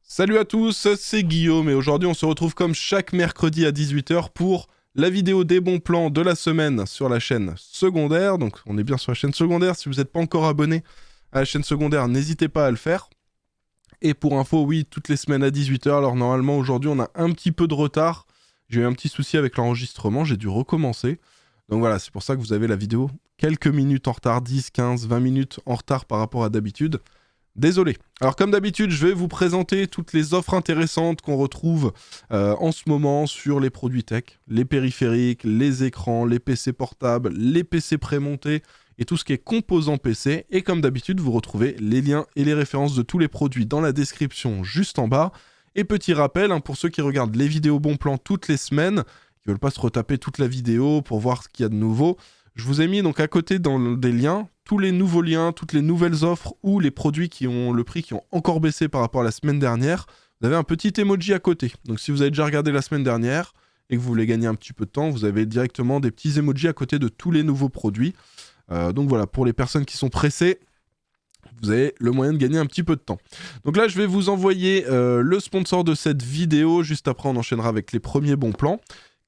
Salut à tous, c'est Guillaume et aujourd'hui on se retrouve comme chaque mercredi à 18h pour la vidéo des bons plans de la semaine sur la chaîne secondaire. Donc on est bien sur la chaîne secondaire, si vous n'êtes pas encore abonné à la chaîne secondaire, n'hésitez pas à le faire. Et pour info, oui, toutes les semaines à 18h, alors normalement aujourd'hui on a un petit peu de retard. J'ai eu un petit souci avec l'enregistrement, j'ai dû recommencer. Donc voilà, c'est pour ça que vous avez la vidéo quelques minutes en retard, 10, 15, 20 minutes en retard par rapport à d'habitude. Désolé. Alors comme d'habitude, je vais vous présenter toutes les offres intéressantes qu'on retrouve en ce moment sur les produits tech, les périphériques, les écrans, les PC portables, les PC prémontés et tout ce qui est composant PC. Et comme d'habitude, vous retrouvez les liens et les références de tous les produits dans la description juste en bas. Et petit rappel, pour ceux qui regardent les vidéos bon plan toutes les semaines, qui ne veulent pas se retaper toute la vidéo pour voir ce qu'il y a de nouveau, je vous ai mis donc à côté dans des liens tous les nouveaux liens, toutes les nouvelles offres ou les produits qui ont le prix qui ont encore baissé par rapport à la semaine dernière. Vous avez un petit emoji à côté. Donc si vous avez déjà regardé la semaine dernière et que vous voulez gagner un petit peu de temps, vous avez directement des petits emojis à côté de tous les nouveaux produits. Donc voilà, pour les personnes qui sont pressées, vous avez le moyen de gagner un petit peu de temps. Donc là, je vais vous envoyer le sponsor de cette vidéo. Juste après, on enchaînera avec les premiers bons plans.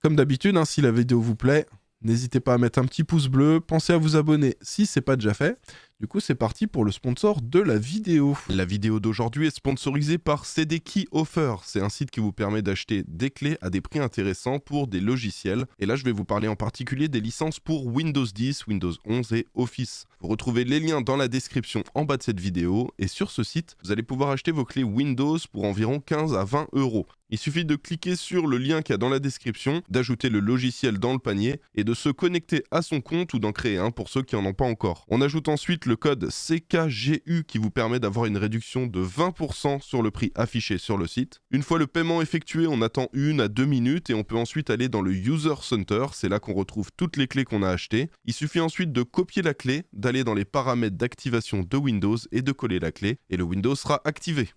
Comme d'habitude, si la vidéo vous plaît, n'hésitez pas à mettre un petit pouce bleu, pensez à vous abonner si ce n'est pas déjà fait. Du coup, c'est parti pour le sponsor de la vidéo. La vidéo d'aujourd'hui est sponsorisée par CD Key Offer. C'est un site qui vous permet d'acheter des clés à des prix intéressants pour des logiciels. Et là, je vais vous parler en particulier des licences pour Windows 10, Windows 11 et Office. Vous retrouvez les liens dans la description en bas de cette vidéo. Et sur ce site, vous allez pouvoir acheter vos clés Windows pour environ 15 à 20 €. Il suffit de cliquer sur le lien qu'il y a dans la description, d'ajouter le logiciel dans le panier et de se connecter à son compte ou d'en créer un pour ceux qui n'en ont pas encore. On ajoute ensuite le code CKGU qui vous permet d'avoir une réduction de 20% sur le prix affiché sur le site. Une fois le paiement effectué, on attend 1 à 2 minutes et on peut ensuite aller dans le User Center. C'est là qu'on retrouve toutes les clés qu'on a achetées. Il suffit ensuite de copier la clé, d'aller dans les paramètres d'activation de Windows et de coller la clé et le Windows sera activé.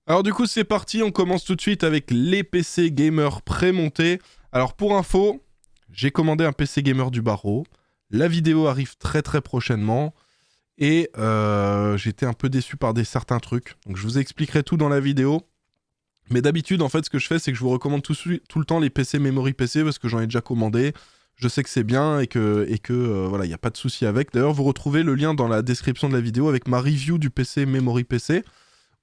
Alors du coup c'est parti, on commence tout de suite avec les PC gamer prémontés. Alors pour info, j'ai commandé un PC gamer du Barreau. La vidéo arrive très très prochainement. Et j'étais un peu déçu par certains trucs. Donc je vous expliquerai tout dans la vidéo. Mais d'habitude en fait ce que je fais c'est que je vous recommande tout le temps les PC Memory PC parce que j'en ai déjà commandé. Je sais que c'est bien et que voilà, il n'y a pas de souci avec. D'ailleurs vous retrouvez le lien dans la description de la vidéo avec ma review du PC Memory PC.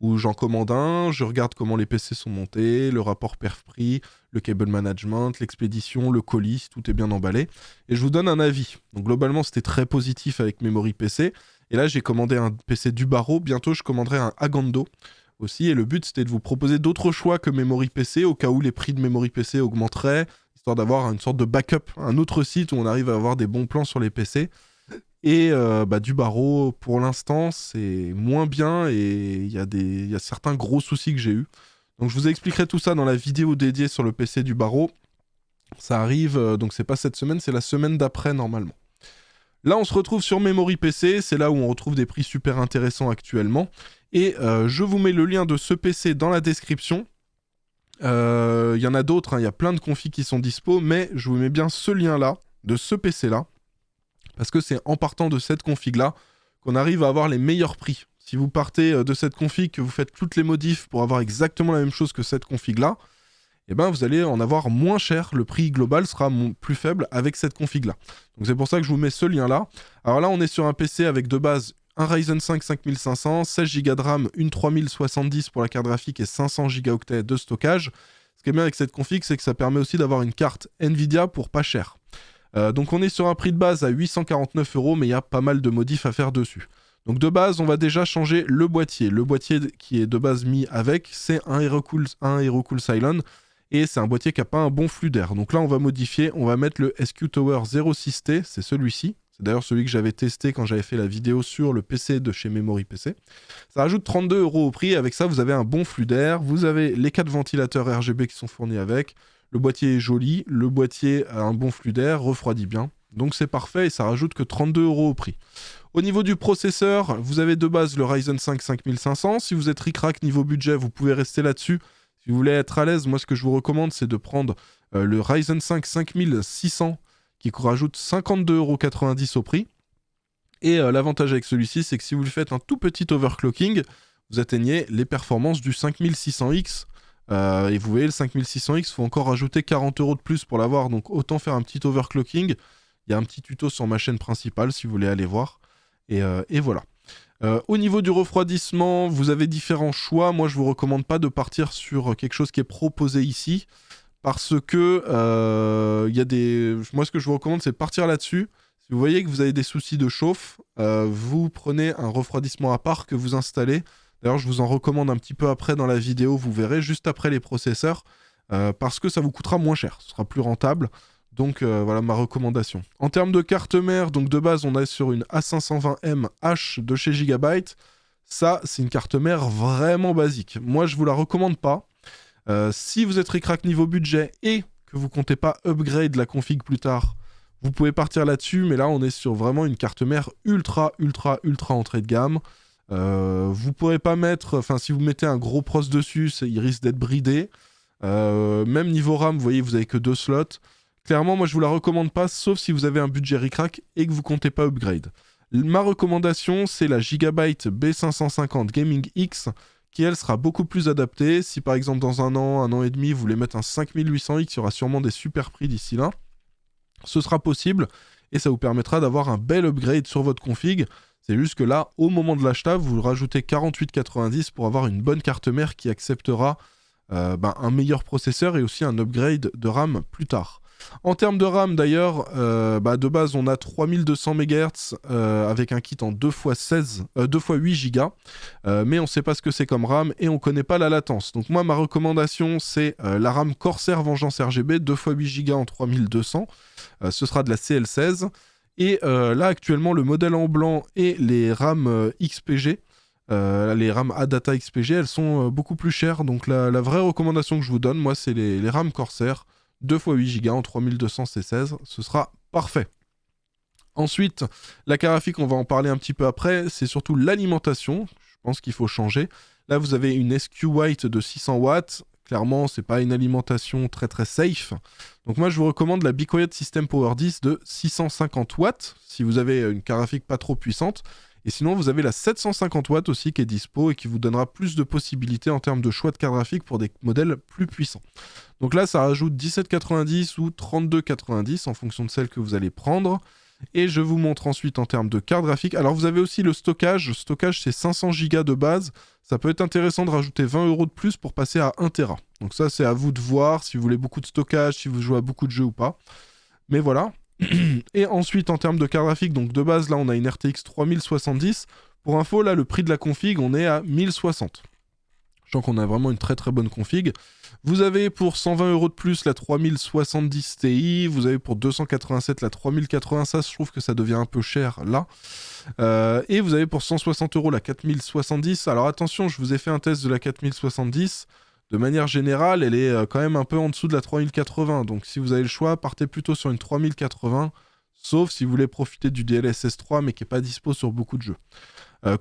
Où j'en commande un, je regarde comment les PC sont montés, le rapport perf-prix, le cable management, l'expédition, le colis, tout est bien emballé. Et je vous donne un avis. Donc globalement, c'était très positif avec Memory PC. Et là, j'ai commandé un PC du Barreau. Bientôt, je commanderai un Agando aussi. Et le but, c'était de vous proposer d'autres choix que Memory PC, au cas où les prix de Memory PC augmenteraient, histoire d'avoir une sorte de backup, un autre site où on arrive à avoir des bons plans sur les PC. Et du Barreau, pour l'instant, c'est moins bien et il y a certains gros soucis que j'ai eus. Donc je vous expliquerai tout ça dans la vidéo dédiée sur le PC du Barreau. Ça arrive, donc c'est pas cette semaine, c'est la semaine d'après normalement. Là, on se retrouve sur Memory PC, c'est là où on retrouve des prix super intéressants actuellement. Et je vous mets le lien de ce PC dans la description. Il y en a d'autres, il y a plein de configs qui sont dispo, mais je vous mets bien ce lien-là, de ce PC-là. Parce que c'est en partant de cette config-là qu'on arrive à avoir les meilleurs prix. Si vous partez de cette config, que vous faites toutes les modifs pour avoir exactement la même chose que cette config-là, eh ben vous allez en avoir moins cher. Le prix global sera plus faible avec cette config-là. Donc c'est pour ça que je vous mets ce lien-là. Alors là, on est sur un PC avec de base un Ryzen 5 5500, 16 Go de RAM, une 3070 pour la carte graphique et 500 Go de stockage. Ce qui est bien avec cette config, c'est que ça permet aussi d'avoir une carte Nvidia pour pas cher. Donc on est sur un prix de base à 849 €, mais il y a pas mal de modifs à faire dessus. Donc de base, on va déjà changer le boîtier. Le boîtier qui est de base mis avec, c'est un HeroCool Cylon, et c'est un boîtier qui n'a pas un bon flux d'air. Donc là, on va modifier, on va mettre le SQ Tower 06T, c'est celui-ci. C'est d'ailleurs celui que j'avais testé quand j'avais fait la vidéo sur le PC de chez Memory PC. Ça rajoute 32 € au prix. Avec ça, vous avez un bon flux d'air. Vous avez les 4 ventilateurs RGB qui sont fournis avec. Le boîtier est joli, le boîtier a un bon flux d'air, refroidit bien. Donc c'est parfait et ça rajoute que 32 € au prix. Au niveau du processeur, vous avez de base le Ryzen 5 5500. Si vous êtes ric-rac niveau budget, vous pouvez rester là-dessus. Si vous voulez être à l'aise, moi ce que je vous recommande, c'est de prendre le Ryzen 5 5600 qui rajoute 52,90 € au prix. Et l'avantage avec celui-ci, c'est que si vous lui faites un tout petit overclocking, vous atteignez les performances du 5600X. Et vous voyez, le 5600X, il faut encore rajouter 40 € de plus pour l'avoir, donc autant faire un petit overclocking. Il y a un petit tuto sur ma chaîne principale si vous voulez aller voir. Et voilà. Au niveau du refroidissement, vous avez différents choix. Moi, je vous recommande pas de partir sur quelque chose qui est proposé ici, parce que moi, ce que je vous recommande, c'est de partir là-dessus. Si vous voyez que vous avez des soucis de chauffe, vous prenez un refroidissement à part que vous installez. D'ailleurs, je vous en recommande un petit peu après dans la vidéo, vous verrez, juste après les processeurs, parce que ça vous coûtera moins cher, ce sera plus rentable. Donc voilà ma recommandation. En termes de carte mère, donc de base, on est sur une A520M H de chez Gigabyte. Ça, c'est une carte mère vraiment basique. Moi, je vous la recommande pas. Si vous êtes ric-rac niveau budget et que vous comptez pas upgrade la config plus tard, vous pouvez partir là-dessus, mais là, on est sur vraiment une carte mère ultra entrée de gamme. Vous pourrez pas mettre, enfin si vous mettez un gros pros dessus, il risque d'être bridé. Même niveau RAM, vous voyez, vous avez que 2 slots. Clairement, moi je vous la recommande pas, sauf si vous avez un budget ric-rac et que vous comptez pas upgrade. Ma recommandation, c'est la Gigabyte B550 Gaming X, qui elle sera beaucoup plus adaptée. Si par exemple dans un an et demi, vous voulez mettre un 5800X, il y aura sûrement des super prix d'ici là. Ce sera possible et ça vous permettra d'avoir un bel upgrade sur votre config. C'est juste que là, au moment de l'achat, vous rajoutez 48,90 pour avoir une bonne carte mère qui acceptera un meilleur processeur et aussi un upgrade de RAM plus tard. En termes de RAM d'ailleurs, de base on a 3200 MHz avec un kit en 2x8 Go, mais on ne sait pas ce que c'est comme RAM et on ne connaît pas la latence. Donc moi ma recommandation c'est la RAM Corsair Vengeance RGB 2x8 Go en 3200, ce sera de la CL16. Et là actuellement le modèle en blanc et les RAM XPG, les RAM ADATA XPG, elles sont beaucoup plus chères. Donc la vraie recommandation que je vous donne, moi c'est les RAM Corsair 2x8 Go en 3200 C16, ce sera parfait. Ensuite, la carte graphique, on va en parler un petit peu après, c'est surtout l'alimentation, je pense qu'il faut changer. Là vous avez une SQ-White de 600 watts, clairement c'est pas une alimentation très safe. Donc moi je vous recommande la Be Quiet System Power 10 de 650 watts, si vous avez une carte graphique pas trop puissante. Et sinon vous avez la 750 watts aussi qui est dispo et qui vous donnera plus de possibilités en termes de choix de carte graphique pour des modèles plus puissants. Donc là ça rajoute 17,90 ou 32,90 en fonction de celle que vous allez prendre. Et je vous montre ensuite en termes de carte graphique. Alors vous avez aussi le stockage. Le stockage c'est 500 Go de base. Ça peut être intéressant de rajouter 20 € de plus pour passer à 1 Tera. Donc ça c'est à vous de voir si vous voulez beaucoup de stockage, si vous jouez à beaucoup de jeux ou pas. Mais voilà. Et ensuite en termes de carte graphique, donc de base là on a une RTX 3070. Pour info là le prix de la config on est à 1060. Je sens qu'on a vraiment une très bonne config. Vous avez pour 120 € de plus la 3070 Ti, vous avez pour 287 la 3080, ça je trouve que ça devient un peu cher là. Et vous avez pour 160 € la 4070. Alors attention, je vous ai fait un test de la 4070. De manière générale, elle est quand même un peu en dessous de la 3080. Donc si vous avez le choix, partez plutôt sur une 3080. Sauf si vous voulez profiter du DLSS 3 mais qui n'est pas dispo sur beaucoup de jeux.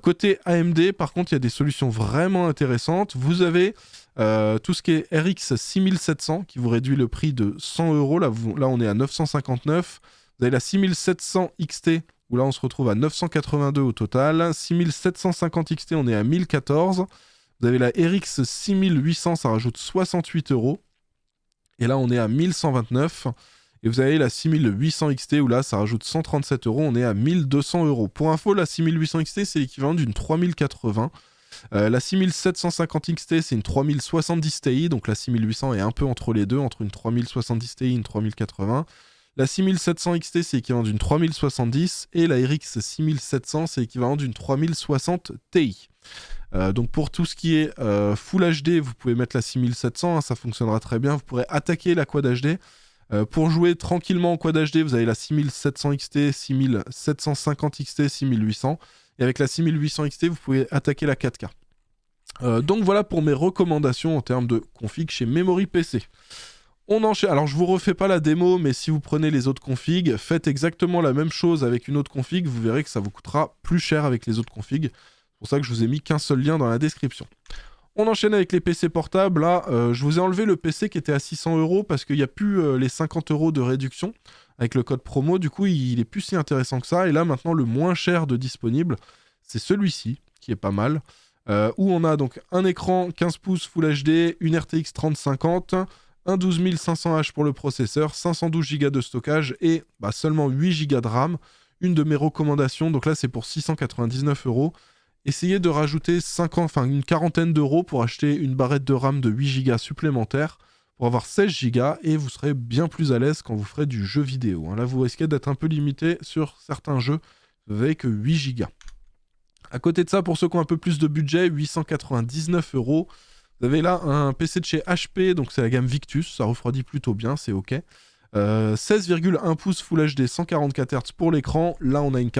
Côté AMD, par contre, il y a des solutions vraiment intéressantes. Vous avez tout ce qui est RX 6700 qui vous réduit le prix de 100 €. Là, on est à 959. Vous avez la 6700 XT où là, on se retrouve à 982 au total. 6750 XT, on est à 1014. Vous avez la RX 6800, ça rajoute 68 €. Et là, on est à 1129. Et vous avez la 6800 XT où là, ça rajoute 137 €, on est à 1200 €. Pour info, la 6800 XT, c'est l'équivalent d'une 3080. La 6750 XT, c'est une 3070 Ti, donc la 6800 est un peu entre les deux, entre une 3070 Ti et une 3080. La 6700 XT, c'est l'équivalent d'une 3070, et la RX 6700, c'est l'équivalent d'une 3060 Ti. Donc pour tout ce qui est Full HD, vous pouvez mettre la 6700, hein, ça fonctionnera très bien. Vous pourrez attaquer la Quad HD. Pour jouer tranquillement en Quad HD, vous avez la 6700 XT, 6750 XT, 6800. Et avec la 6800 XT, vous pouvez attaquer la 4K. Donc voilà pour mes recommandations en termes de config chez Memory PC. On enchaîne. Alors je vous refais pas la démo, mais si vous prenez les autres configs, faites exactement la même chose avec une autre config, vous verrez que ça vous coûtera plus cher avec les autres configs. C'est pour ça que je vous ai mis qu'un seul lien dans la description. On enchaîne avec les PC portables. Là, je vous ai enlevé le PC qui était à 600 € parce qu'il n'y a plus les 50 € de réduction avec le code promo. Du coup, il est plus si intéressant que ça. Et là, maintenant, le moins cher de disponible, c'est celui-ci qui est pas mal. où on a donc un écran 15 pouces Full HD, une RTX 3050, un 12500H pour le processeur, 512 Go de stockage et seulement 8 Go de RAM. Une de mes recommandations, donc là c'est pour 699 €. Essayez de rajouter une quarantaine d'euros pour acheter une barrette de RAM de 8 Go supplémentaire pour avoir 16 Go et vous serez bien plus à l'aise quand vous ferez du jeu vidéo. Là, vous risquez d'être un peu limité sur certains jeux, vous n'avez que 8 Go. À côté de ça, pour ceux qui ont un peu plus de budget, 899 €. Vous avez là un PC de chez HP, donc c'est la gamme Victus, ça refroidit plutôt bien, c'est ok. 16,1 pouces Full HD 144 Hz pour l'écran. Là, on a une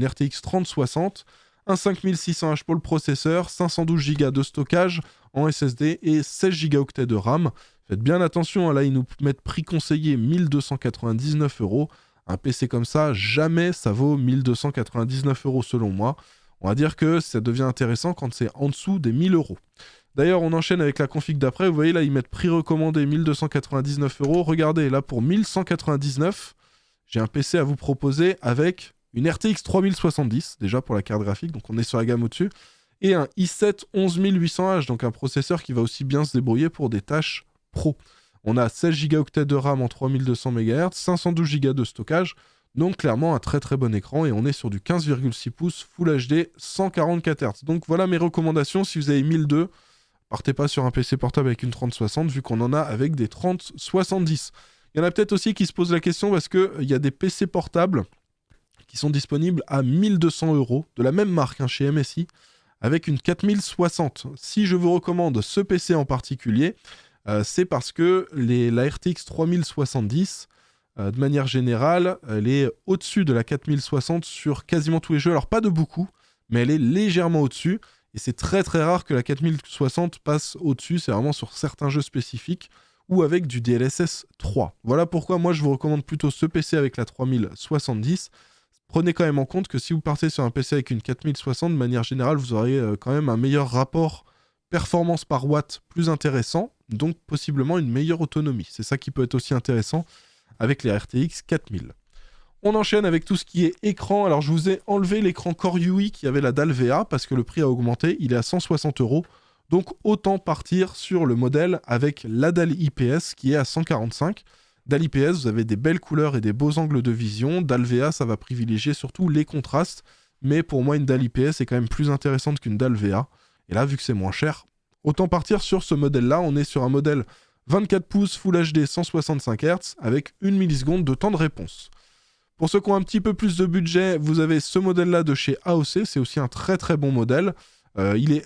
RTX 3060, un 5600H pour le processeur, 512 Go de stockage en SSD et 16 Go de RAM. Faites bien attention, là, ils nous mettent prix conseillé 1299 €. Un PC comme ça, jamais ça vaut 1299 € selon moi. On va dire que ça devient intéressant quand c'est en dessous des 1000 €. D'ailleurs, on enchaîne avec la config d'après. Vous voyez, là, ils mettent prix recommandé 1299 €. Regardez, là, pour 1199, j'ai un PC à vous proposer avec une RTX 3070, déjà pour la carte graphique, donc on est sur la gamme au-dessus, et un i7 11800H, donc un processeur qui va aussi bien se débrouiller pour des tâches pro. On a 16 Go de RAM en 3200 MHz, 512 Go de stockage, donc clairement un très très bon écran, et on est sur du 15,6 pouces Full HD 144 Hz. Donc voilà mes recommandations. Si vous avez 1002, partez pas sur un PC portable avec une 3060, vu qu'on en a avec des 3070. Il y en a peut-être aussi qui se posent la question parce qu'il y a des PC portables qui sont disponibles à 1200 € de la même marque, chez MSI, avec une 4060. Si je vous recommande ce PC en particulier, c'est parce que la RTX 3070, de manière générale, elle est au-dessus de la 4060 sur quasiment tous les jeux. Alors pas de beaucoup, mais elle est légèrement au-dessus. Et c'est très très rare que la 4060 passe au-dessus, c'est vraiment sur certains jeux spécifiques ou avec du DLSS 3. Voilà pourquoi moi je vous recommande plutôt ce PC avec la 3070. Prenez quand même en compte que si vous partez sur un PC avec une 4060, de manière générale, vous aurez quand même un meilleur rapport performance par watt plus intéressant, donc possiblement une meilleure autonomie. C'est ça qui peut être aussi intéressant avec les RTX 4000. On enchaîne avec tout ce qui est écran. Alors je vous ai enlevé l'écran Core UI qui avait la dalle VA parce que le prix a augmenté, il est à 160 €. Donc autant partir sur le modèle avec la dalle IPS qui est à 145. Dalle IPS, vous avez des belles couleurs et des beaux angles de vision. Dalle VA, ça va privilégier surtout les contrastes. Mais pour moi, une dalle IPS est quand même plus intéressante qu'une dalle VA. Et là, vu que c'est moins cher, autant partir sur ce modèle-là. On est sur un modèle 24 pouces Full HD 165 Hz avec 1 milliseconde de temps de réponse. Pour ceux qui ont un petit peu plus de budget, vous avez ce modèle-là de chez AOC. C'est aussi un très très bon modèle. Il est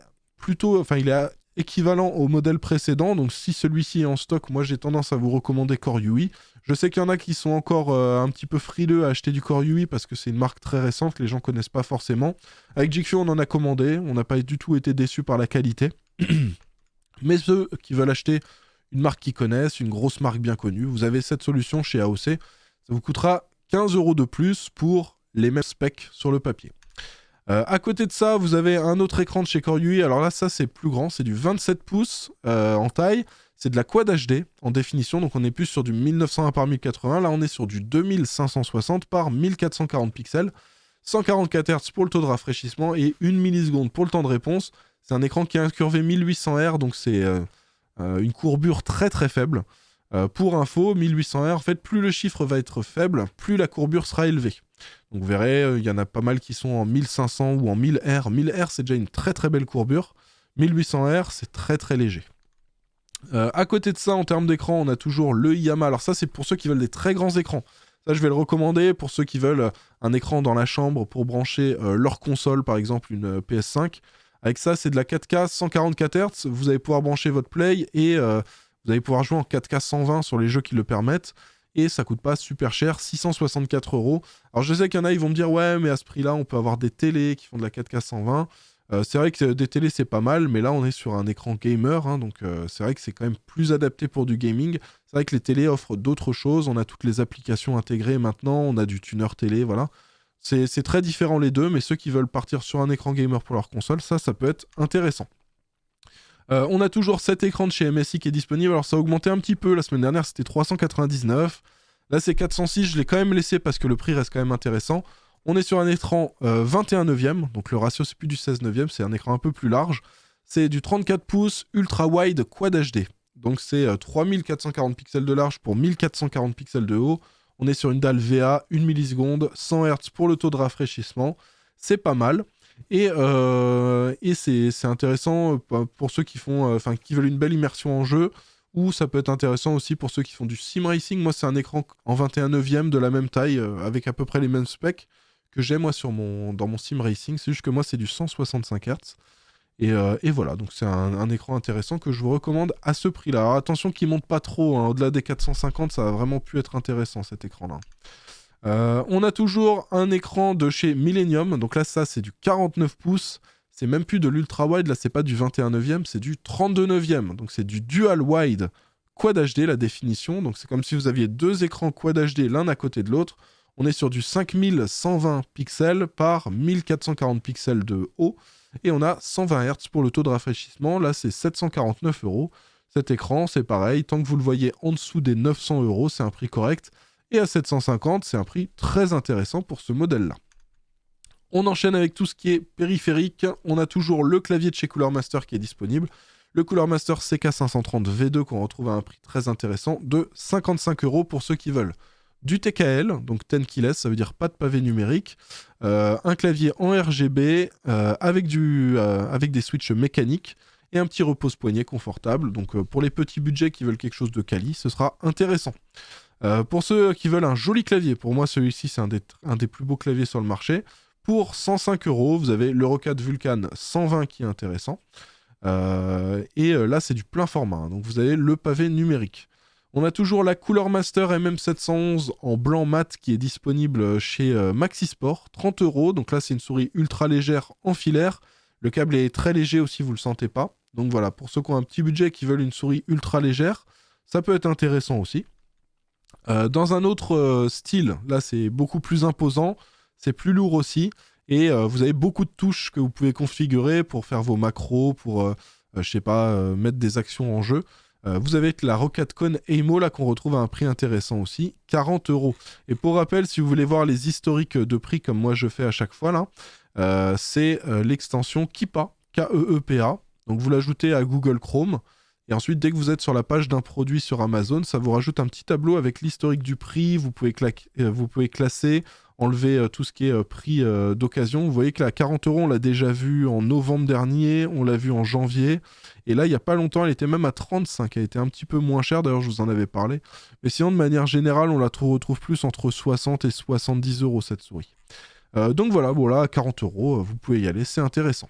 équivalent au modèle précédent. Donc si celui-ci est en stock, moi j'ai tendance à vous recommander Core UI. Je sais qu'il y en a qui sont encore un petit peu frileux à acheter du Core UI parce que c'est une marque très récente, les gens connaissent pas forcément. Avec GeekFuel, on en a commandé. On n'a pas du tout été déçus par la qualité. Mais ceux qui veulent acheter une marque qu'ils connaissent, une grosse marque bien connue, vous avez cette solution chez AOC. Ça vous coûtera 15 € de plus pour les mêmes specs sur le papier. À côté de ça, vous avez un autre écran de chez Core UI. Alors là, ça c'est plus grand, c'est du 27 pouces en taille. C'est de la Quad HD en définition, donc on n'est plus sur du 1920 par 1080. Là, on est sur du 2560 par 1440 pixels. 144 Hz pour le taux de rafraîchissement et 1 milliseconde pour le temps de réponse. C'est un écran qui est incurvé 1800 Hz, donc c'est une courbure très très faible. Pour info, 1800 Hz, en fait, plus le chiffre va être faible, plus la courbure sera élevée. Donc vous verrez, il y en a pas mal qui sont en 1500 ou en 1000 Hz. 1000 Hz, c'est déjà une très très belle courbure. 1800 Hz, c'est très très léger. À côté de ça, en termes d'écran, on a toujours le IAMA. Alors ça, c'est pour ceux qui veulent des très grands écrans. Ça, je vais le recommander pour ceux qui veulent un écran dans la chambre pour brancher leur console, par exemple une PS5. Avec ça, c'est de la 4K 144 Hz. Vous allez pouvoir brancher votre Play et vous allez pouvoir jouer en 4K 120 sur les jeux qui le permettent. Et ça coûte pas super cher, 664 €. Alors je sais qu'il y en a, ils vont me dire, ouais, mais à ce prix-là, on peut avoir des télés qui font de la 4K 120. C'est vrai que des télés, c'est pas mal, mais là, on est sur un écran gamer, donc c'est vrai que c'est quand même plus adapté pour du gaming. C'est vrai que les télés offrent d'autres choses. On a toutes les applications intégrées maintenant, on a du tuner télé, voilà. C'est très différent les deux, mais ceux qui veulent partir sur un écran gamer pour leur console, ça peut être intéressant. On a toujours cet écran de chez MSI qui est disponible. Alors ça a augmenté un petit peu, la semaine dernière c'était 399. Là c'est 406, je l'ai quand même laissé parce que le prix reste quand même intéressant. On est sur un écran 21 neuvième, donc le ratio c'est plus du 16 neuvième, c'est un écran un peu plus large. C'est du 34 pouces ultra wide quad HD. Donc c'est 3440 pixels de large pour 1440 pixels de haut. On est sur une dalle VA, 1 milliseconde, 100 Hz pour le taux de rafraîchissement. C'est pas mal. Et c'est intéressant pour ceux qui qui veulent une belle immersion en jeu, ou ça peut être intéressant aussi pour ceux qui font du sim racing. Moi, c'est un écran en 21 neuvième de la même taille, avec à peu près les mêmes specs que j'ai moi dans mon sim racing. C'est juste que moi, c'est du 165 Hz. Et voilà, donc c'est un écran intéressant que je vous recommande à ce prix-là. Alors attention qu'il ne monte pas trop, hein. Au-delà des 450, ça va vraiment pu être intéressant cet écran-là. On a toujours un écran de chez Millennium, donc là ça c'est du 49 pouces, c'est même plus de l'ultra wide, là c'est pas du 21 neuvième, c'est du 32 neuvième, donc c'est du dual wide quad HD la définition, donc c'est comme si vous aviez deux écrans quad HD l'un à côté de l'autre. On est sur du 5120 pixels par 1440 pixels de haut, et on a 120 Hz pour le taux de rafraîchissement, là c'est 749 €. Cet écran c'est pareil, tant que vous le voyez en dessous des 900 €, c'est un prix correct. Et à 750, c'est un prix très intéressant pour ce modèle-là. On enchaîne avec tout ce qui est périphérique. On a toujours le clavier de chez Cooler Master qui est disponible. Le Cooler Master CK530 V2 qu'on retrouve à un prix très intéressant de 55 € pour ceux qui veulent. Du TKL, donc 10 keyless, ça veut dire pas de pavé numérique. Un clavier en RGB avec des switches mécaniques et un petit repose-poignet confortable. Donc pour les petits budgets qui veulent quelque chose de quali, ce sera intéressant. Pour ceux qui veulent un joli clavier, pour moi celui-ci c'est un des plus beaux claviers sur le marché. Pour 105 €, vous avez l'Eurocad Vulcan 120 qui est intéressant. Là c'est du plein format, hein, donc vous avez le pavé numérique. On a toujours la Cooler Master MM711 en blanc mat qui est disponible chez Maxisport, 30 €. Donc là c'est une souris ultra légère en filaire. Le câble est très léger aussi, vous le sentez pas. Donc voilà, pour ceux qui ont un petit budget et qui veulent une souris ultra légère, ça peut être intéressant aussi. Dans un autre style, là c'est beaucoup plus imposant, c'est plus lourd aussi, et vous avez beaucoup de touches que vous pouvez configurer pour faire vos macros, pour, je sais pas, mettre des actions en jeu. Vous avez la Rocadcon Aimo là qu'on retrouve à un prix intéressant aussi, 40 €. Et pour rappel, si vous voulez voir les historiques de prix comme moi je fais à chaque fois là, c'est l'extension Keepa, K-E-E-P-A. Donc vous l'ajoutez à Google Chrome. Et ensuite, dès que vous êtes sur la page d'un produit sur Amazon, ça vous rajoute un petit tableau avec l'historique du prix. Vous pouvez classer, enlever tout ce qui est prix d'occasion. Vous voyez que la 40 €, on l'a déjà vu en novembre dernier, on l'a vu en janvier. Et là, il n'y a pas longtemps, elle était même à 35. Elle était un petit peu moins chère, d'ailleurs, je vous en avais parlé. Mais sinon, de manière générale, on la retrouve plus entre 60 et 70 € cette souris. Donc voilà, bon là, à 40 €, vous pouvez y aller, c'est intéressant.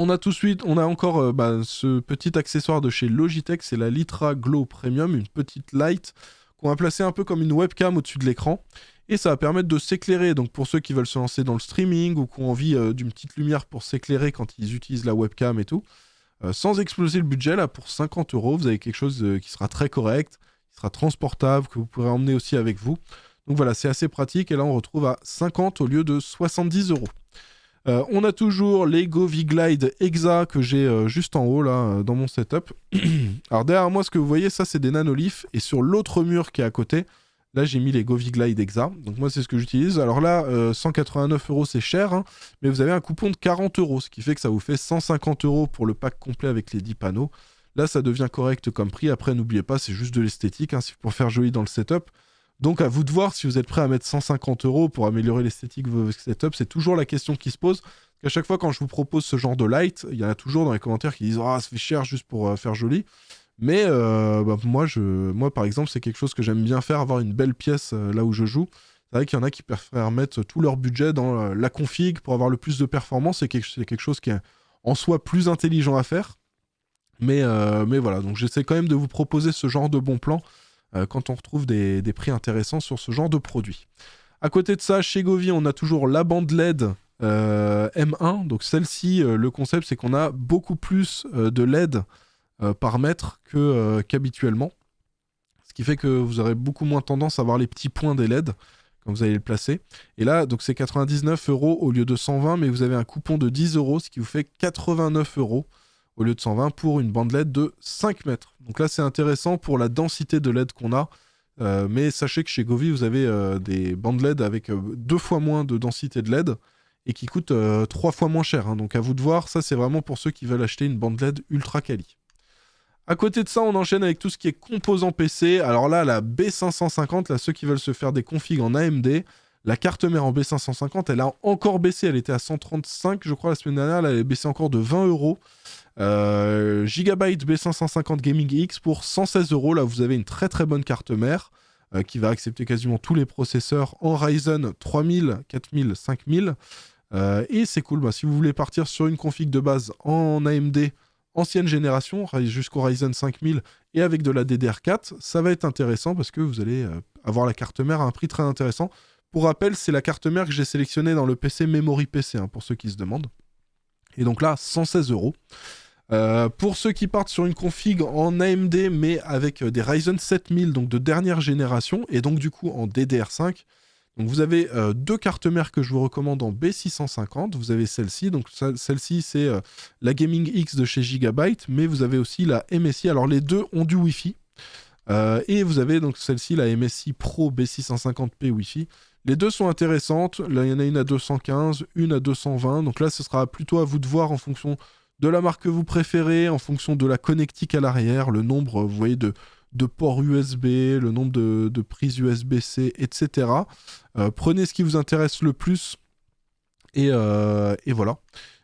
On a encore ce petit accessoire de chez Logitech, c'est la Litra Glow Premium, une petite light qu'on va placer un peu comme une webcam au-dessus de l'écran. Et ça va permettre de s'éclairer, donc pour ceux qui veulent se lancer dans le streaming ou qui ont envie d'une petite lumière pour s'éclairer quand ils utilisent la webcam et tout. Sans exploser le budget, là pour 50 €, vous avez quelque chose qui sera très correct, qui sera transportable, que vous pourrez emmener aussi avec vous. Donc voilà, c'est assez pratique, et là on retrouve à 50 au lieu de 70 €. On a toujours les Goviglide Exa que j'ai juste en haut là dans mon setup. Alors derrière moi, ce que vous voyez, ça c'est des nanoliths, et sur l'autre mur qui est à côté, là j'ai mis les Goviglide Exa. Donc moi c'est ce que j'utilise. Alors là 189 € c'est cher, hein, mais vous avez un coupon de 40 €, ce qui fait que ça vous fait 150 € pour le pack complet avec les 10 panneaux. Là ça devient correct comme prix. Après n'oubliez pas, c'est juste de l'esthétique, hein, c'est pour faire joli dans le setup. Donc à vous de voir si vous êtes prêt à mettre 150 € pour améliorer l'esthétique de vos setups. C'est toujours la question qui se pose. Parce qu'à chaque fois quand je vous propose ce genre de light, il y en a toujours dans les commentaires qui disent « Ah, ça fait cher juste pour faire joli ». Mais moi par exemple, c'est quelque chose que j'aime bien faire, avoir une belle pièce là où je joue. C'est vrai qu'il y en a qui préfèrent mettre tout leur budget dans la config pour avoir le plus de performance. C'est quelque chose qui est en soi plus intelligent à faire. Mais voilà, donc j'essaie quand même de vous proposer ce genre de bons plans quand on retrouve des prix intéressants sur ce genre de produits. À côté de ça, chez Govee, on a toujours la bande LED M1. Donc celle-ci, le concept, c'est qu'on a beaucoup plus de LED par mètre qu'habituellement. Ce qui fait que vous aurez beaucoup moins tendance à voir les petits points des LED quand vous allez le placer. Et là, donc c'est 99 € au lieu de 120, mais vous avez un coupon de 10 €, ce qui vous fait 89 € au lieu de 120 pour une bande LED de 5 mètres. Donc là, c'est intéressant pour la densité de LED qu'on a. Mais sachez que chez Govee, vous avez des bandes LED avec 2 fois moins de densité de LED et qui coûtent 3 fois moins cher. Hein. Donc à vous de voir, ça c'est vraiment pour ceux qui veulent acheter une bande LED ultra quali. À côté de ça, on enchaîne avec tout ce qui est composants PC. Alors là, la B550, là, ceux qui veulent se faire des configs en AMD, la carte mère en B550, elle a encore baissé. Elle était à 135, je crois, la semaine dernière. Là, elle est baissée encore de 20 euros. Gigabyte B550 Gaming X pour 116 euros. Là, vous avez une très très bonne carte mère qui va accepter quasiment tous les processeurs en Ryzen 3000, 4000, 5000. Et c'est cool. Bah, si vous voulez partir sur une config de base en AMD ancienne génération, jusqu'au Ryzen 5000 et avec de la DDR4, ça va être intéressant parce que vous allez avoir la carte mère à un prix très intéressant. Pour rappel, c'est la carte mère que j'ai sélectionnée dans le PC Memory PC, hein, pour ceux qui se demandent. Et donc là, 116 euros. Pour ceux qui partent sur une config en AMD, mais avec des Ryzen 7000, donc de dernière génération, et donc du coup en DDR5, donc vous avez 2 cartes mères que je vous recommande en B650. Vous avez celle-ci, donc celle-ci c'est la Gaming X de chez Gigabyte, mais vous avez aussi la MSI. Alors les deux ont du Wi-Fi. Et vous avez donc celle-ci, la MSI Pro B650p Wi-Fi. Les deux sont intéressantes. Là, il y en a une à 215, une à 220. Donc là, ce sera plutôt à vous de voir en fonction de la marque que vous préférez, en fonction de la connectique à l'arrière, le nombre, vous voyez, de ports USB, le nombre de prises USB-C, etc. Prenez ce qui vous intéresse le plus et voilà.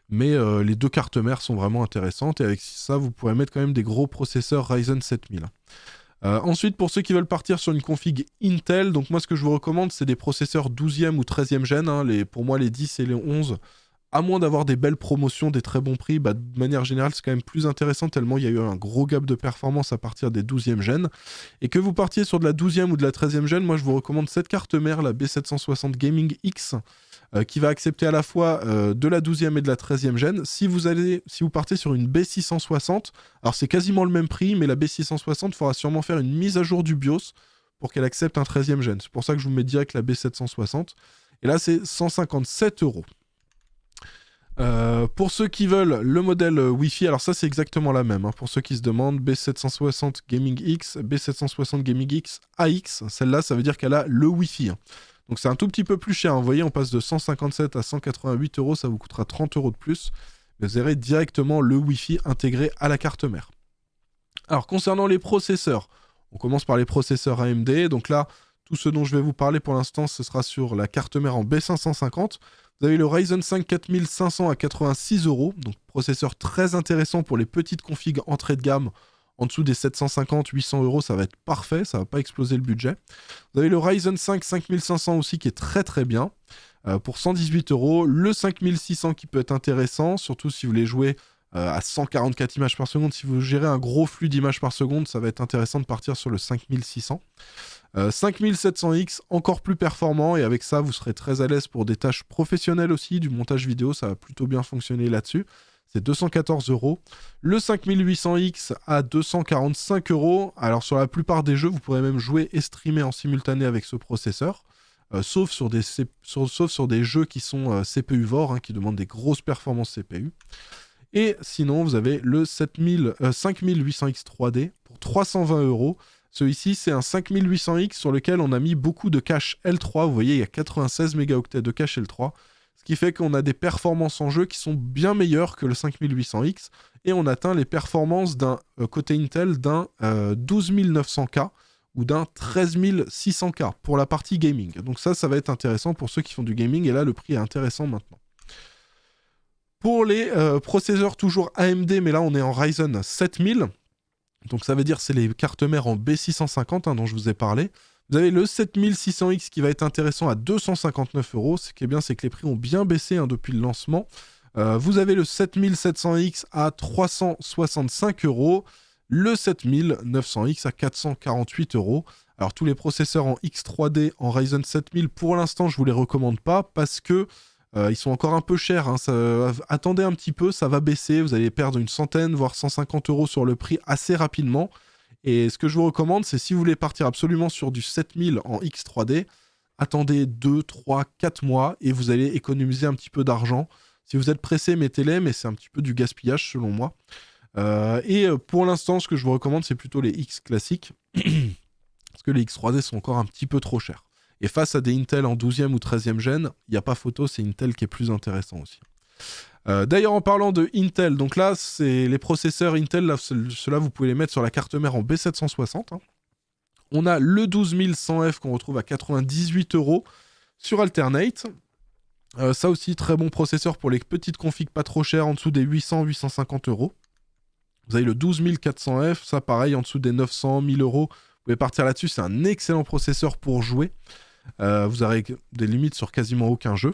Mais les 2 cartes mères sont vraiment intéressantes et avec ça, vous pourrez mettre quand même des gros processeurs Ryzen 7000. Ensuite, pour ceux qui veulent partir sur une config Intel, donc moi ce que je vous recommande, c'est des processeurs 12e ou 13e gen. Hein, pour moi, les 10 et les 11, à moins d'avoir des belles promotions, des très bons prix, bah, de manière générale, c'est quand même plus intéressant tellement il y a eu un gros gap de performance à partir des 12e gen. Et que vous partiez sur de la 12e ou de la 13e gen, moi je vous recommande cette carte mère, la B760 Gaming X, qui va accepter à la fois de la 12e et de la 13e gen. Si vous partez sur une B660, alors c'est quasiment le même prix, mais la B660, il faudra sûrement faire une mise à jour du BIOS pour qu'elle accepte un 13e gen. C'est pour ça que je vous mets direct la B760. Et là, c'est 157 euros. Pour ceux qui veulent le modèle Wi-Fi, alors ça c'est exactement la même. Hein, pour ceux qui se demandent, B760 Gaming X, B760 Gaming X AX, celle-là ça veut dire qu'elle a le Wi-Fi. Hein. Donc c'est un tout petit peu plus cher. Hein. Vous voyez, on passe de 157 à 188 euros, ça vous coûtera 30 euros de plus. Vous aurez directement le Wi-Fi intégré à la carte mère. Alors concernant les processeurs, on commence par les processeurs AMD. Donc là, tout ce dont je vais vous parler pour l'instant, ce sera sur la carte mère en B550. Vous avez le Ryzen 5 4500 à 86 euros, donc processeur très intéressant pour les petites configs entrée de gamme. En dessous des 750-800 euros, ça va être parfait, ça va pas exploser le budget. Vous avez le Ryzen 5 5500 aussi qui est très très bien, pour 118 euros. Le 5600 qui peut être intéressant, surtout si vous voulez jouer à 144 images par seconde. Si vous gérez un gros flux d'images par seconde, ça va être intéressant de partir sur le 5600. 5700X, encore plus performant, et avec ça, vous serez très à l'aise pour des tâches professionnelles aussi, du montage vidéo, ça va plutôt bien fonctionner là-dessus. C'est 214 euros. Le 5800X à 245 euros. Alors, sur la plupart des jeux, vous pourrez même jouer et streamer en simultané avec ce processeur, sauf sur des jeux qui sont CPU-vores, hein, qui demandent des grosses performances CPU. Et sinon, vous avez le 5800X 3D pour 320 euros. Celui-ci, c'est un 5800X sur lequel on a mis beaucoup de cache L3. Vous voyez, il y a 96 mégaoctets de cache L3. Ce qui fait qu'on a des performances en jeu qui sont bien meilleures que le 5800X. Et on atteint les performances d'un côté Intel d'un 12900K ou d'un 13600K pour la partie gaming. Donc ça va être intéressant pour ceux qui font du gaming. Et là, le prix est intéressant maintenant. Pour les processeurs toujours AMD, mais là, on est en Ryzen 7000. Donc ça veut dire c'est les cartes mères en B650 hein, dont je vous ai parlé. Vous avez le 7600X qui va être intéressant à 259 euros. Ce qui est bien, c'est que les prix ont bien baissé hein, depuis le lancement. Vous avez le 7700X à 365 euros. Le 7900X à 448 euros. Alors tous les processeurs en X3D en Ryzen 7000, pour l'instant, je ne vous les recommande pas parce que ils sont encore un peu chers, hein. Attendez un petit peu, ça va baisser, vous allez perdre une centaine, voire 150 euros sur le prix assez rapidement. Et ce que je vous recommande, c'est si vous voulez partir absolument sur du 7000 en X3D, attendez 2, 3, 4 mois et vous allez économiser un petit peu d'argent. Si vous êtes pressé, mettez-les, mais c'est un petit peu du gaspillage selon moi. Et pour l'instant, ce que je vous recommande, c'est plutôt les X classiques. Parce que les X3D sont encore un petit peu trop chers. Et face à des Intel en 12e ou 13e gen, il n'y a pas photo, c'est Intel qui est plus intéressant aussi. D'ailleurs, en parlant de Intel, donc là, c'est les processeurs Intel, là, ceux-là, vous pouvez les mettre sur la carte mère en B760. Hein. On a le 12100F qu'on retrouve à 98 € sur Alternate. Ça aussi, très bon processeur pour les petites configs pas trop chères, en dessous des 800-850 €. Vous avez le 12400F, ça pareil, en dessous des 900, 1000 €. Vous pouvez partir là-dessus, c'est un excellent processeur pour jouer. Vous aurez des limites sur quasiment aucun jeu.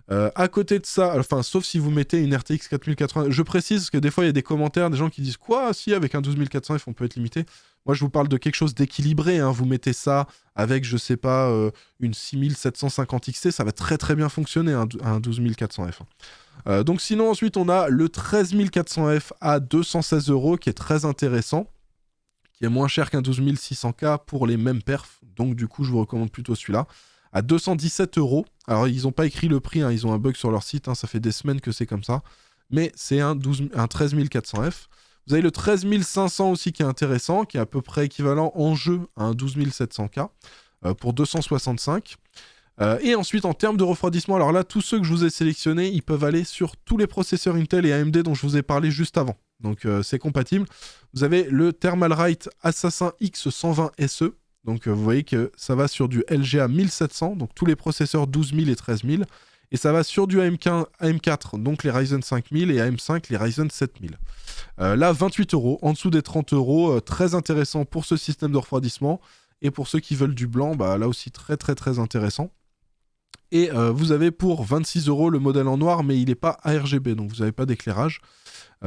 À côté de ça, enfin, sauf si vous mettez une RTX 4080, je précise que des fois il y a des commentaires, des gens qui disent quoi, si avec un 12400F on peut être limité. Moi je vous parle de quelque chose d'équilibré, hein. Vous mettez ça avec, je sais pas, une 6750 XT, ça va très très bien fonctionner un 12400F. Donc sinon ensuite on a le 13400F à 216 € qui est très intéressant, qui est moins cher qu'un 12600K pour les mêmes perfs, donc du coup je vous recommande plutôt celui-là. À 217 €. Alors, ils n'ont pas écrit le prix, hein, ils ont un bug sur leur site, hein, ça fait des semaines que c'est comme ça. Mais c'est un 13400F. Vous avez le 13500 aussi qui est intéressant, qui est à peu près équivalent en jeu à un 12700K pour 265. Et ensuite, en termes de refroidissement, alors là, tous ceux que je vous ai sélectionnés, ils peuvent aller sur tous les processeurs Intel et AMD dont je vous ai parlé juste avant. Donc, c'est compatible. Vous avez le Thermalright Assassin X120 SE. Donc vous voyez que ça va sur du LGA 1700, donc tous les processeurs 12000 et 13000, et ça va sur du AM4, donc les Ryzen 5000, et AM5, les Ryzen 7000. Là, 28 €, en dessous des 30 €, très intéressant pour ce système de refroidissement, et pour ceux qui veulent du blanc, bah, là aussi très très très intéressant. Et vous avez pour 26 € le modèle en noir, mais il n'est pas ARGB, donc vous n'avez pas d'éclairage.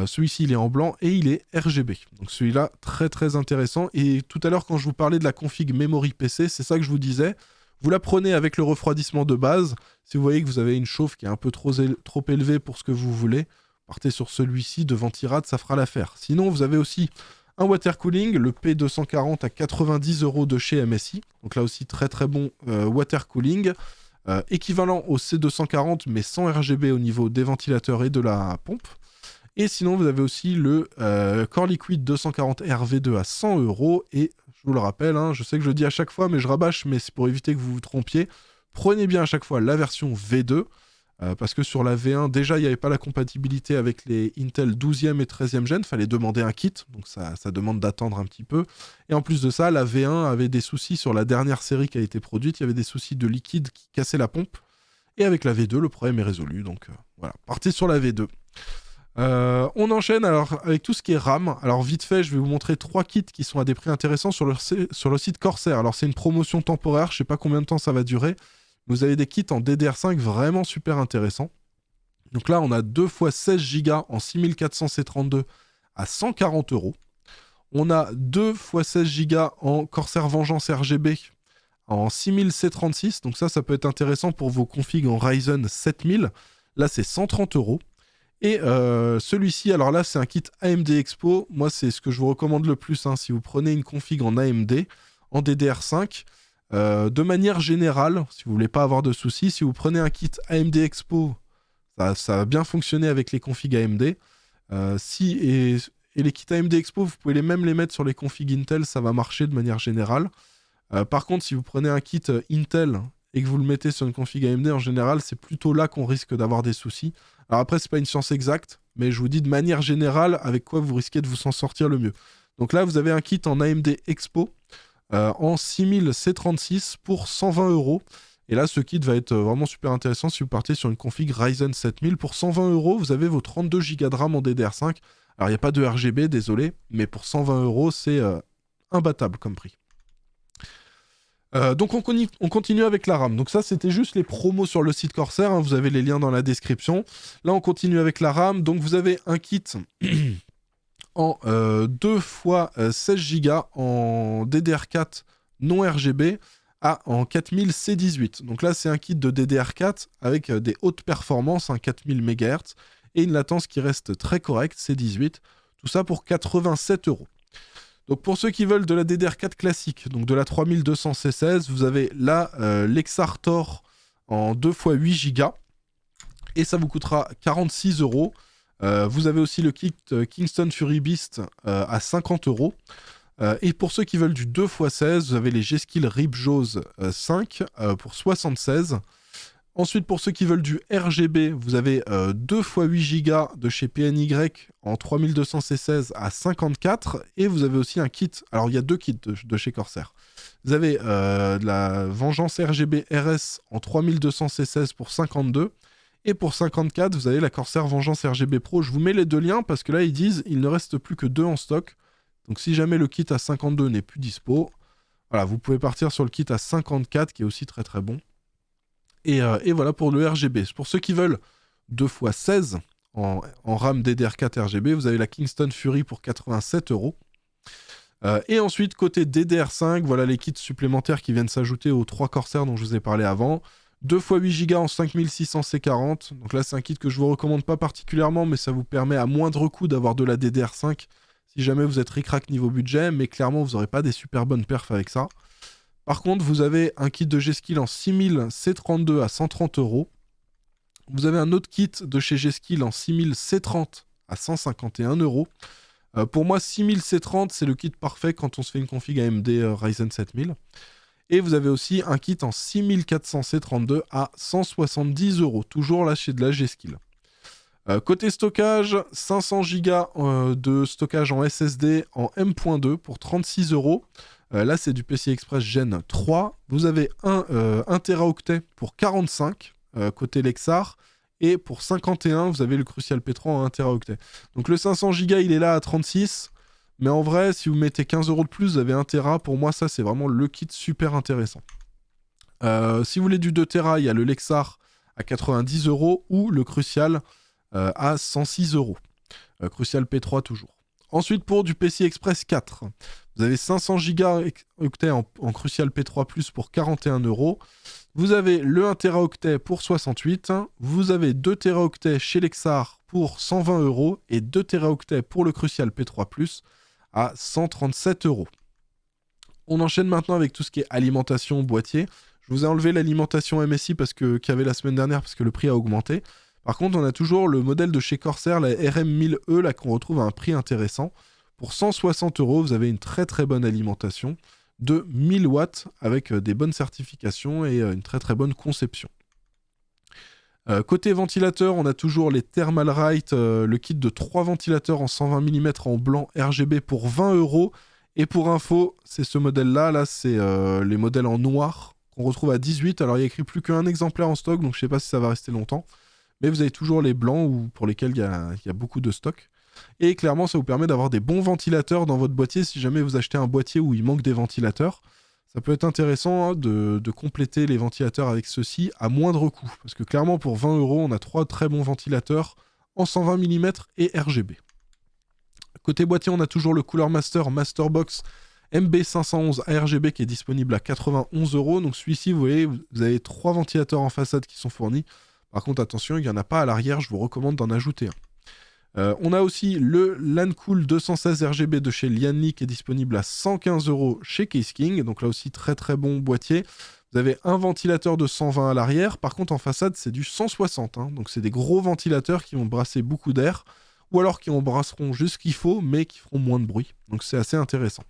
Celui-ci, il est en blanc et il est RGB. Donc celui-là, très très intéressant. Et tout à l'heure, quand je vous parlais de la config memory PC, c'est ça que je vous disais. Vous la prenez avec le refroidissement de base. Si vous voyez que vous avez une chauffe qui est un peu trop élevée pour ce que vous voulez, partez sur celui-ci de Ventirad, ça fera l'affaire. Sinon, vous avez aussi un water cooling, le P240 à 90 € de chez MSI. Donc là aussi, très très bon water cooling. Équivalent au C240, mais sans RGB au niveau des ventilateurs et de la pompe. Et sinon, vous avez aussi le Core Liquid 240 RV2 à 100 €. Et je vous le rappelle, hein, je sais que je le dis à chaque fois, mais je rabâche, mais c'est pour éviter que vous vous trompiez. Prenez bien à chaque fois la version V2, parce que sur la V1, déjà, il n'y avait pas la compatibilité avec les Intel 12e et 13e gen. Il fallait demander un kit, donc ça demande d'attendre un petit peu. Et en plus de ça, la V1 avait des soucis sur la dernière série qui a été produite. Il y avait des soucis de liquide qui cassaient la pompe. Et avec la V2, le problème est résolu. Donc voilà, partez sur la V2. On enchaîne alors avec tout ce qui est RAM. Alors vite fait, je vais vous montrer 3 kits qui sont à des prix intéressants sur le site Corsair. Alors c'est une promotion temporaire, je sais pas combien de temps ça va durer. Vous avez des kits en DDR5 vraiment super intéressants. Donc là, on a 2 x 16 Go en 6400C32 à 140 €. On a 2 x 16 Go en Corsair Vengeance RGB en 6000C36. Donc ça peut être intéressant pour vos configs en Ryzen 7000. Là, c'est 130 €. Et celui-ci, alors là, c'est un kit AMD Expo. Moi, c'est ce que je vous recommande le plus. Hein, si vous prenez une config en AMD, en DDR5, de manière générale, si vous voulez pas avoir de soucis, si vous prenez un kit AMD Expo, ça va bien fonctionner avec les configs AMD. Et les kits AMD Expo, vous pouvez même les mettre sur les configs Intel, ça va marcher de manière générale. Par contre, si vous prenez un kit Intel et que vous le mettez sur une config AMD, en général, c'est plutôt là qu'on risque d'avoir des soucis. Alors après, c'est pas une science exacte, mais je vous dis de manière générale avec quoi vous risquez de vous en sortir le mieux. Donc là, vous avez un kit en AMD Expo en 6000C36 pour 120 €. Et là, ce kit va être vraiment super intéressant si vous partez sur une config Ryzen 7000. Pour 120 €, vous avez vos 32 Go de RAM en DDR5. Alors, il n'y a pas de RGB, désolé, mais pour 120 €, c'est imbattable comme prix. Donc on continue avec la RAM. Donc ça, c'était juste les promos sur le site Corsair. Hein, vous avez les liens dans la description. Là, on continue avec la RAM. Donc vous avez un kit en 2 x 16 Go en DDR4 non RGB en 4000C18. Donc là, c'est un kit de DDR4 avec des hautes performances, 4000 MHz, et une latence qui reste très correcte, C18. Tout ça pour 87 €. Donc pour ceux qui veulent de la DDR4 classique, donc de la 3200C16, vous avez là l'Exartor en 2 x 8 Go et ça vous coûtera 46 €. Vous avez aussi le kit Kingston Fury Beast à 50 €. Et pour ceux qui veulent du 2x16, vous avez les G-Skill Ripjaws 5 pour 76. Ensuite, pour ceux qui veulent du RGB, vous avez 2 x 8 Go de chez PNY en 3200 C16 à 54. Et vous avez aussi un kit. Alors, il y a 2 kits de chez Corsair. Vous avez de la Vengeance RGB RS en 3200 C16 pour 52. Et pour 54, vous avez la Corsair Vengeance RGB Pro. Je vous mets les 2 liens parce que là, ils disent il ne reste plus que 2 en stock. Donc, si jamais le kit à 52 n'est plus dispo, voilà, vous pouvez partir sur le kit à 54 qui est aussi très très bon. Et voilà pour le RGB. Pour ceux qui veulent 2x16 en RAM DDR4 RGB, vous avez la Kingston Fury pour 87 €. Et ensuite, côté DDR5, voilà les kits supplémentaires qui viennent s'ajouter aux 3 Corsair dont je vous ai parlé avant. 2 x 8 Go en 5600 C40. Donc là, c'est un kit que je vous recommande pas particulièrement, mais ça vous permet à moindre coût d'avoir de la DDR5 si jamais vous êtes ric-rac niveau budget, mais clairement, vous n'aurez pas des super bonnes perfs avec ça. Par contre, vous avez un kit de G-Skill en 6000 C32 à 130 €. Vous avez un autre kit de chez G-Skill en 6000 C30 à 151 €. Pour moi, 6000 C30, c'est le kit parfait quand on se fait une config AMD Ryzen 7000. Et vous avez aussi un kit en 6400 C32 à 170 €, toujours là chez de la G-Skill. Côté stockage, 500 Go de stockage en SSD en M.2 pour 36 €. Là, c'est du PCI Express Gen 3. Vous avez 1 Teraoctet pour 45 côté Lexar. Et pour 51, vous avez le Crucial P3 en 1 Teraoctet. Donc le 500 Go, il est là à 36. Mais en vrai, si vous mettez 15 € de plus, vous avez 1 Tera. Pour moi, ça, c'est vraiment le kit super intéressant. Si vous voulez du 2 Tera, il y a le Lexar à 90 € ou le Crucial à 106 €. Crucial P3 toujours. Ensuite, pour du PCI Express 4, vous avez 500 Go en Crucial P3+, pour 41 €. Vous avez le 1 Teraoctet pour 68. Vous avez 2 Teraoctets chez Lexar pour 120 € et 2 Teraoctets pour le Crucial P3+, à 137 €. On enchaîne maintenant avec tout ce qui est alimentation boîtier. Je vous ai enlevé l'alimentation MSI qu'il y avait la semaine dernière parce que le prix a augmenté. Par contre, on a toujours le modèle de chez Corsair, la RM1000E, là qu'on retrouve à un prix intéressant. Pour 160 €, vous avez une très très bonne alimentation de 1000 watts avec des bonnes certifications et une très très bonne conception. Côté ventilateur, on a toujours les Thermalright, le kit de 3 ventilateurs en 120 mm en blanc RGB pour 20 €. Et pour info, c'est ce modèle-là, là c'est les modèles en noir qu'on retrouve à 18. Alors il y a écrit plus qu'un exemplaire en stock, donc je ne sais pas si ça va rester longtemps. Mais vous avez toujours les blancs pour lesquels il y a beaucoup de stock. Et clairement, ça vous permet d'avoir des bons ventilateurs dans votre boîtier. Si jamais vous achetez un boîtier où il manque des ventilateurs, ça peut être intéressant de compléter les ventilateurs avec ceux-ci à moindre coût. Parce que clairement, pour 20 €, on a 3 très bons ventilateurs en 120 mm et RGB. Côté boîtier, on a toujours le Cooler Master Masterbox MB511 ARGB qui est disponible à 91 €. Donc celui-ci, vous voyez, vous avez 3 ventilateurs en façade qui sont fournis. Par contre, attention, il n'y en a pas à l'arrière, je vous recommande d'en ajouter un. On a aussi le LANCOOL 216 RGB de chez Lianli qui est disponible à 115 € chez Case King. Donc là aussi, très très bon boîtier. Vous avez un ventilateur de 120 à l'arrière. Par contre, en façade, c'est du 160. Donc c'est des gros ventilateurs qui vont brasser beaucoup d'air. Ou alors qui en brasseront juste ce qu'il faut, mais qui feront moins de bruit. Donc c'est assez intéressant.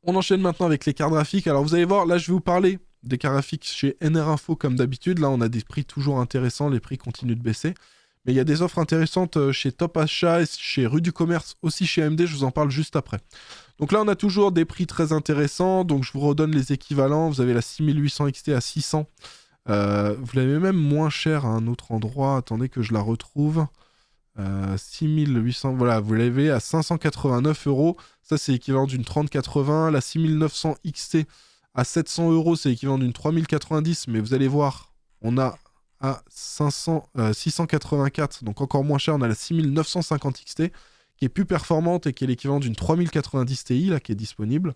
On enchaîne maintenant avec les cartes graphiques. Alors vous allez voir, là je vais vous parler des cartes graphiques chez NR Info comme d'habitude. Là on a des prix toujours intéressants, les prix continuent de baisser. Mais il y a des offres intéressantes chez Top Achat, chez Rue du Commerce, aussi chez AMD, je vous en parle juste après. Donc là on a toujours des prix très intéressants, donc je vous redonne les équivalents. Vous avez la 6800 XT à 600. Vous l'avez même moins cher à un autre endroit, attendez que je la retrouve. 6800, voilà, vous l'avez à 589 €. Ça, c'est l'équivalent d'une 3080. La 6900 XT à 700 €, c'est l'équivalent d'une 3090. Mais vous allez voir, on a à 684, donc encore moins cher. On a la 6950 XT qui est plus performante et qui est l'équivalent d'une 3090 Ti, là, qui est disponible.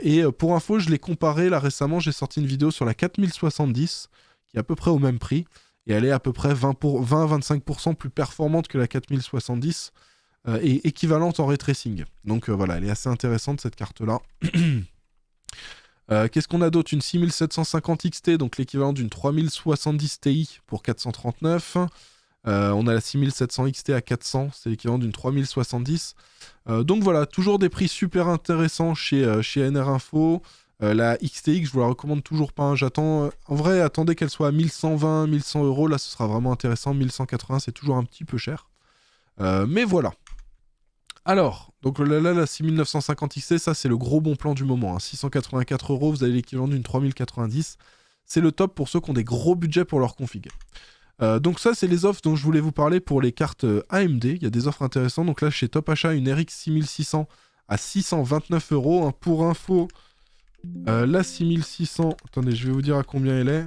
Et pour info, je l'ai comparé là récemment. J'ai sorti une vidéo sur la 4070 qui est à peu près au même prix. Et elle est à peu près 20-25% plus performante que la 4070 et équivalente en ray tracing. Donc voilà, elle est assez intéressante cette carte-là. Qu'est-ce qu'on a d'autre? Une 6750 XT, donc l'équivalent d'une 3070 Ti pour 439. On a la 6700 XT à 400, c'est l'équivalent d'une 3070. Donc voilà, toujours des prix super intéressants chez NR Info. La XTX, je vous la recommande toujours pas. Hein. J'attends. En vrai, attendez qu'elle soit à 1120, 1100 euros. Là, ce sera vraiment intéressant. 1180, c'est toujours un petit peu cher. Mais voilà. Alors, donc là, la 6950 XT, ça, c'est le gros bon plan du moment. Hein. 684 euros, vous avez l'équivalent d'une 3090. C'est le top pour ceux qui ont des gros budgets pour leur config. Donc ça, c'est les offres dont je voulais vous parler pour les cartes AMD. Il y a des offres intéressantes. Donc là, chez Top Achat, une RX 6600 à 629 euros. Hein. Pour info, la 6600... Attendez, je vais vous dire à combien elle est.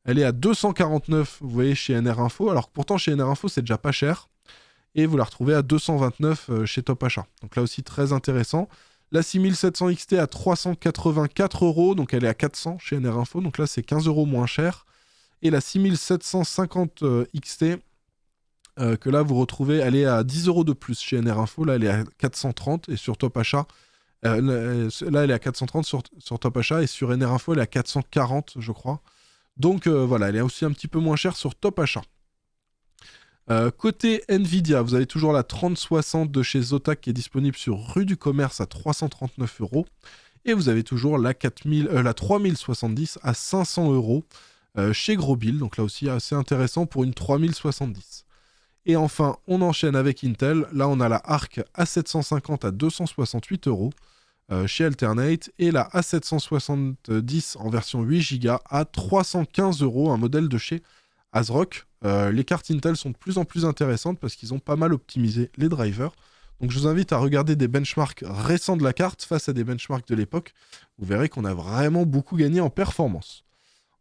Elle est à 249, vous voyez, chez NR Info. Alors que pourtant, chez NR Info, c'est déjà pas cher. Et vous la retrouvez à 229 chez Top Achat. Donc là aussi, très intéressant. La 6700 XT à 384 euros. Donc elle est à 400 chez NR Info. Donc là, c'est 15 euros moins cher. Et la 6750 XT, que là vous retrouvez, elle est à 10 euros de plus chez NR Info. Là, elle est à 430 et sur Top Achat. Là, elle est à 430 sur Top Achat et sur NR Info, elle est à 440, je crois. Donc voilà, elle est aussi un petit peu moins chère sur Top Achat. Côté Nvidia, vous avez toujours la 3060 de chez Zotac qui est disponible sur rue du Commerce à 339 euros. Et vous avez toujours la 3070 à 500 euros. Chez Grosbill, donc là aussi assez intéressant pour une 3070. Et enfin, on enchaîne avec Intel. Là, on a la Arc A750 à 268 euros chez Alternate et la A770 en version 8 Go à 315 euros, un modèle de chez ASRock. Les cartes Intel sont de plus en plus intéressantes parce qu'ils ont pas mal optimisé les drivers. Donc je vous invite à regarder des benchmarks récents de la carte face à des benchmarks de l'époque. Vous verrez qu'on a vraiment beaucoup gagné en performance.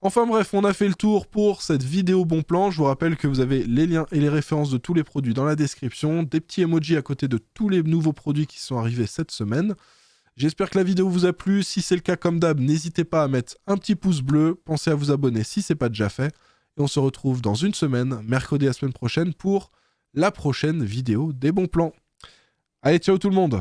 Enfin bref, on a fait le tour pour cette vidéo bon plan. Je vous rappelle que vous avez les liens et les références de tous les produits dans la description, des petits emojis à côté de tous les nouveaux produits qui sont arrivés cette semaine. J'espère que la vidéo vous a plu. Si c'est le cas, comme d'hab, n'hésitez pas à mettre un petit pouce bleu. Pensez à vous abonner si ce n'est pas déjà fait. Et on se retrouve dans une semaine, mercredi la semaine prochaine, pour la prochaine vidéo des bons plans. Allez, ciao tout le monde!